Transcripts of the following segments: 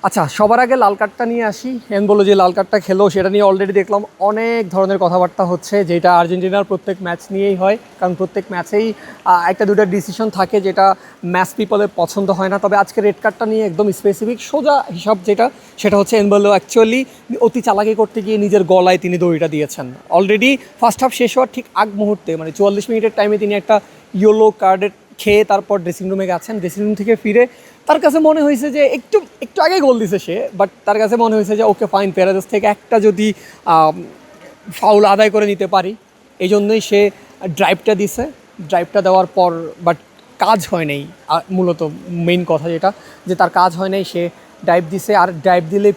আচ্ছা, সবার আগে লাল কার্ডটা নিয়ে আসি। বলো যে লাল কার্ডটা খেলো সেটা নিয়ে অলরেডি দেখলাম অনেক ধরনের কথাবার্তা হচ্ছে, যেটা আর্জেন্টিনার প্রত্যেক ম্যাচ নিয়েই হয়। কারণ প্রত্যেক ম্যাচেই একটা দুটো ডিসিশন থাকে যেটা ম্যাচ পিপলের পছন্দ হয় না। তবে আজকে রেড কার্ডটা নিয়ে একদম স্পেসিফিক সোজা হিসাব সেটা হচ্ছে এনবলো অ্যাকচুয়ালি অতি চালাকি করতে গিয়ে নিজের গলায় তিনি দড়িটা দিয়েছেন। অলরেডি ফার্স্ট হাফ শেষ হওয়ার ঠিক আগ মুহূর্তে, মানে 44 মিনিটের টাইমে তিনি একটা ইয়েলো কার্ডের খেয়ে তারপর ড্রেসিং রুমে গেছেন। ড্রেসিং রুম থেকে ফিরে তার কাছে মনে হয়েছে যে একটু একটু আগে গোল দিছে সে, বাট তার কাছে মনে হয়েছে যে ওকে ফাইন, পেরাজেস থেকে একটা যদি ফাউল আদায় করে নিতে পারি, এই জন্যই সে ড্রাইভটা দিছে। ড্রাইভটা দেওয়ার পর বাট কাজ হয় নাই। মূলত মেইন কথা যেটা, যে তার কাজ হয় নাই, সে ড্রাইভ দিছে। আর ড্রাইভ দিলে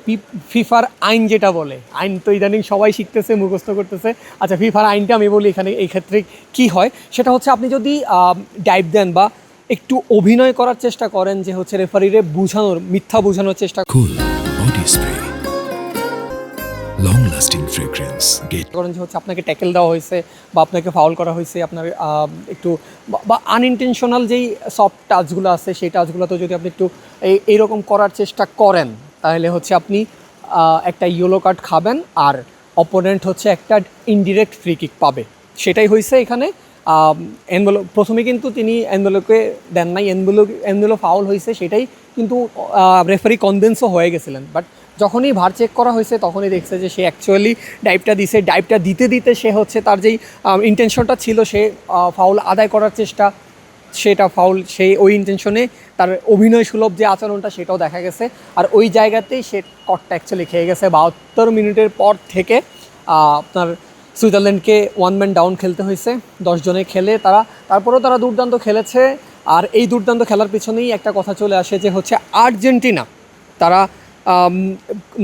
ফিফার আইন যেটা বলে, আইন তো ইদানিং সবাই শিখতেছে, মুখস্থ করতেছে। আচ্ছা, ফিফার আইনটা আমি বলি এখানে, এই ক্ষেত্রে কী হয় সেটা হচ্ছে, আপনি যদি ড্রাইভ দেন বা একটু অভিনয় করার চেষ্টা করেন যে হচ্ছে রেফারিরে বুঝানোর, মিথ্যা বোঝানোর চেষ্টা cool body spray, long lasting fragrance করেন যে হচ্ছে আপনাকে ট্যাকেল দেওয়া হয়েছে বা আপনাকে ফাউল করা হয়েছে, আপনার একটু বা আনইনটেনশনাল যেই সফট টাচগুলো আছে সেই টাচগুলো তো যদি আপনি একটু এইরকম করার চেষ্টা করেন, তাহলে হচ্ছে আপনি একটা ইয়েলো কার্ড খাবেন আর অপোনেন্ট হচ্ছে একটা ইনডিরেক্ট ফ্রি কিক পাবে। সেটাই হয়েছে এখানে। এনবেলো প্রথমে কিন্তু তিনি এনবেলোকে দেন নাই, এনবেলো ফাউল হয়েছে সেটাই কিন্তু রেফারি কনভিন্সও হয়ে গেছিলেন। বাট যখনই ভার চেক করা হয়েছে তখনই দেখছে যে সে অ্যাকচুয়ালি ডাইভটা দিছে। ডাইভটা দিতে দিতে সে হচ্ছে তার যেই ইন্টেনশনটা ছিল, সে ফাউল আদায় করার চেষ্টা, সেটা ফাউল, সেই ওই ইন্টেনশনে তার অভিনয় সুলভ যে আচরণটা সেটাও দেখা গেছে। আর ওই জায়গাতেই সে কটটা অ্যাকচুয়ালি খেয়ে গেছে। 72 মিনিটের পর থেকে আপনার সুইজারল্যান্ডকে ওয়ান ম্যান ডাউন খেলতে হয়েছে। 10 জনে খেলে তারপরেও তারা দুর্দান্ত খেলেছে। আর এই দুর্দান্ত খেলার পিছনেই একটা কথা চলে আসে যে হচ্ছে আর্জেন্টিনা, তারা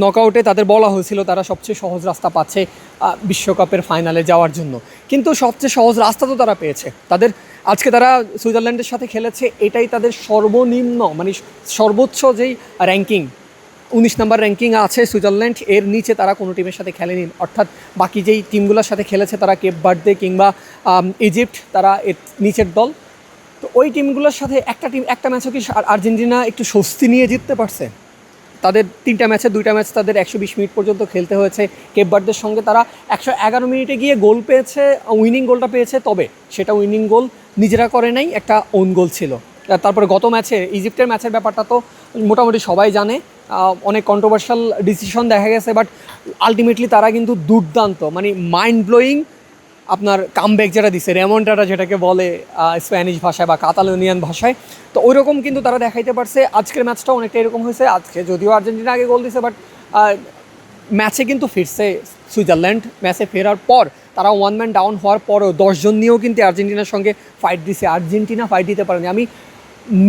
নকআউটে তাদের বলা হয়েছিল তারা সবচেয়ে সহজ রাস্তা পাচ্ছে বিশ্বকাপের ফাইনালে যাওয়ার জন্য, কিন্তু সবচেয়ে সহজ রাস্তা তো তারা পেয়েছে। আজকে তারা সুইজারল্যান্ডের সাথে খেলেছে, এটাই তাদের সর্বনিম্ন, মানে সর্বোচ্চ যেই র্যাঙ্কিং, 19 নম্বর র্যাঙ্কিং আছে সুইজারল্যান্ড, এর নিচে তারা কোনো টিমের সাথে খেলেনি। অর্থাৎ বাকি যেই টিমগুলোর সাথে খেলেছে, তারা কেপ ভার্দে কিংবা ইজিপ্ট, তারা এর নিচের দল। তো ওই টিমগুলোর সাথে একটা ম্যাচও কি আর্জেন্টিনা একটু স্বস্তি নিয়ে জিততে পারছে? তাদের 3টা ম্যাচে 2টা ম্যাচ তাদের 120 মিনিট পর্যন্ত খেলতে হয়েছে। কেপ ভার্দের সঙ্গে তারা 111 মিনিটে গিয়ে গোল পেয়েছে, উইনিং গোলটা পেয়েছে, তবে সেটা উইনিং গোল নিজেরা করে নাই, একটা ওন গোল ছিল। তারপরে গত ম্যাচে ইজিপ্টের ম্যাচের ব্যাপারটা তো মোটামুটি সবাই জানে, অনেক কন্ট্রোভার্সাল ডিসিশন দেখা গেছে, বাট আলটিমেটলি তারা কিন্তু দুর্দান্ত, মানে মাইন্ড ব্লোয়িং আপনার কামব্যাক যেটা দিছে, রেমন্টাটা যেটাকে বলে স্প্যানিশ ভাষায় বা কাতালোনিয়ান ভাষায়, তো ওই রকম কিন্তু তারা দেখাইতে পারছে। আজকের ম্যাচটা অনেকটা এরকম হয়েছে। আজকে যদিও আর্জেন্টিনা আগে গোল দিছে, বাট ম্যাচে কিন্তু ফিরছে সুইজারল্যান্ড। ম্যাচে ফেরার পর তারা ওয়ান ম্যান ডাউন হওয়ার পরেও 10 জন নিয়েও কিন্তু আর্জেন্টিনার সঙ্গে ফাইট দিছে। আর্জেন্টিনা ফাইট দিতে পারেনি। আমি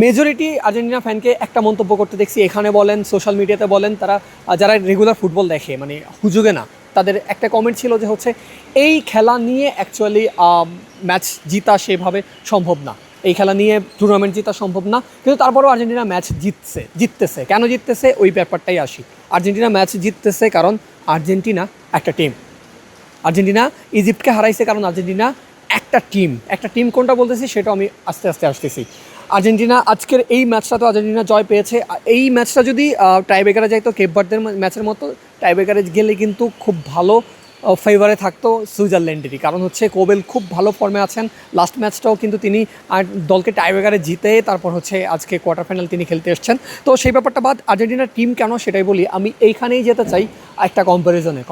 মেজরিটি আর্জেন্টিনা ফ্যানকে একটা মন্তব্য করতে দেখছি, এখানে বলেন, সোশ্যাল মিডিয়াতে বলেন, তারা যারা রেগুলার ফুটবল দেখে, মানে হুজুগে না, তাদের একটা কমেন্ট ছিল যে হচ্ছে এই খেলা নিয়ে অ্যাকচুয়ালি ম্যাচ জিতা সেভাবে সম্ভব না, এই খেলা নিয়ে টুর্নামেন্ট জিতা সম্ভব না। কিন্তু তারপরেও আর্জেন্টিনা ম্যাচ জিততেছে। কেন জিততেছে ওই ব্যাপারটাই আসি। আর্জেন্টিনা ম্যাচ জিততেছে কারণ আর্জেন্টিনা একটা টিম। আর্জেন্টিনা ইজিপ্টকে হারাইছে কারণ আর্জেন্টিনা একটা টিম কোনটা বলতেছি সেটাও আমি আস্তে আস্তে আসতেছি। আর্জেন্টিনা আজকের এই ম্যাচটা তো আর্জেন্টিনা জয় পেয়েছে। এই ম্যাচটা যদি টাইব্রেকারে যাইতো, কেপ ভার্দের ম্যাচের মতো, টাইব্রেকারে গেলে কিন্তু খুব ভালো ফেভারে থাকতো সুইজারল্যান্ডেরই। কারণ হচ্ছে কোবেল খুব ভালো ফর্মে আছেন। লাস্ট ম্যাচটাও কিন্তু তিনি দলকে টাইব্রেকারে জিতে তারপর হচ্ছে আজকে কোয়ার্টার ফাইনাল তিনি খেলতে এসছেন। তো সেই ব্যাপারটা বাদ, আর্জেন্টিনার টিম কেন সেটাই বলি। আমি এইখানেই যেতে চাই একটা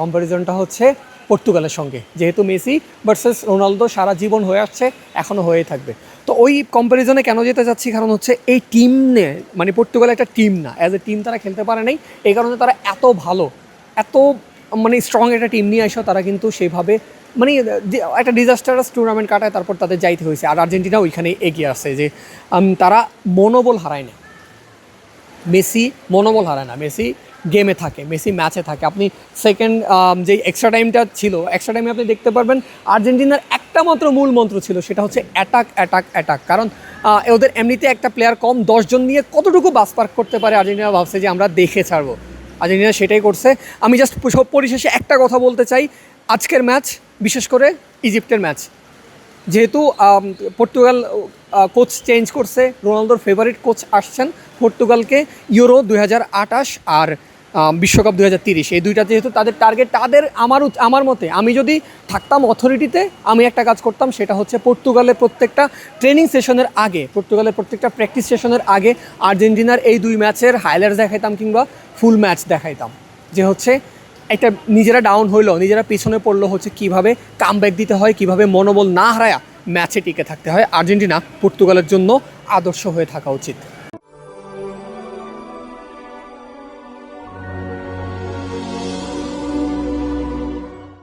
কম্প্যারিজনটা হচ্ছে পর্তুগালের সঙ্গে। যেহেতু মেসি ভার্সেস রোনালদো সারা জীবন হয়ে আসছে, এখনও হয়েই থাকবে। তো ওই কম্প্যারিজনে কেন যেতে চাচ্ছি, কারণ হচ্ছে এই টিম নিয়ে, মানে পর্তুগাল একটা টিম না, অ্যাজ এ টিম তারা খেলতে পারে নাই। এই কারণে তারা এত ভালো, এত মানে স্ট্রং একটা টিম নিয়ে আসেও তারা কিন্তু সেইভাবে মানে একটা ডিজাস্টারাস টুর্নামেন্ট কাটায় তারপর তাদের যাইতে হয়েছে। আর আর্জেন্টিনা ওইখানে এগিয়ে আসছে যে তারা মনোবল হারায় না। মেসি মনোবল হারায় না, মেসি গেমে থাকে, মেসি ম্যাচে থাকে। আপনি সেকেন্ড যে এক্সট্রা টাইমটা ছিল, এক্সট্রা টাইমে আপনি দেখতে পারবেন আর্জেন্টিনার একটা মাত্র মূল মন্ত্র ছিল, সেটা হচ্ছে অ্যাটাক। কারণ ওদের এমনিতে একটা প্লেয়ার কম, 10 জন নিয়ে কতটুকু বাস পার্ক করতে পারে আর্জেন্টিনা ভাবছে যে আমরা দেখে ছাড়বো। আর্জেন্টিনা সেটাই করছে। আমি জাস্ট সব পরিশেষে একটা কথা বলতে চাই, আজকের ম্যাচ, বিশেষ করে ইজিপ্টের ম্যাচ, যেহেতু পর্তুগাল কোচ চেঞ্জ করছে, রোনালদোর ফেভারিট কোচ আসছেন, পর্তুগালকে ইউরো 2028 আর বিশ্বকাপ 2030 এই দুইটা যেহেতু তাদের টার্গেট, আমার মতে আমি যদি থাকতাম অথরিটিতে আমি একটা কাজ করতাম, সেটা হচ্ছে পর্তুগালের প্রত্যেকটা ট্রেনিং সেশনের আগে, পর্তুগালের প্রত্যেকটা প্র্যাকটিস সেশনের আগে আর্জেন্টিনার এই 2 ম্যাচের হাইলাইটস দেখাইতাম কিংবা ফুল ম্যাচ দেখাইতাম, যে হচ্ছে একটা নিজেরা ডাউন হইলো, নিজেরা পিছনে পড়লো, হচ্ছে কীভাবে কামব্যাক দিতে হয়, কীভাবে মনোবল না হারায়া ম্যাচে টিকে থাকতে হয়। আর্জেন্টিনা পর্তুগালের জন্য আদর্শ হয়ে থাকা উচিত।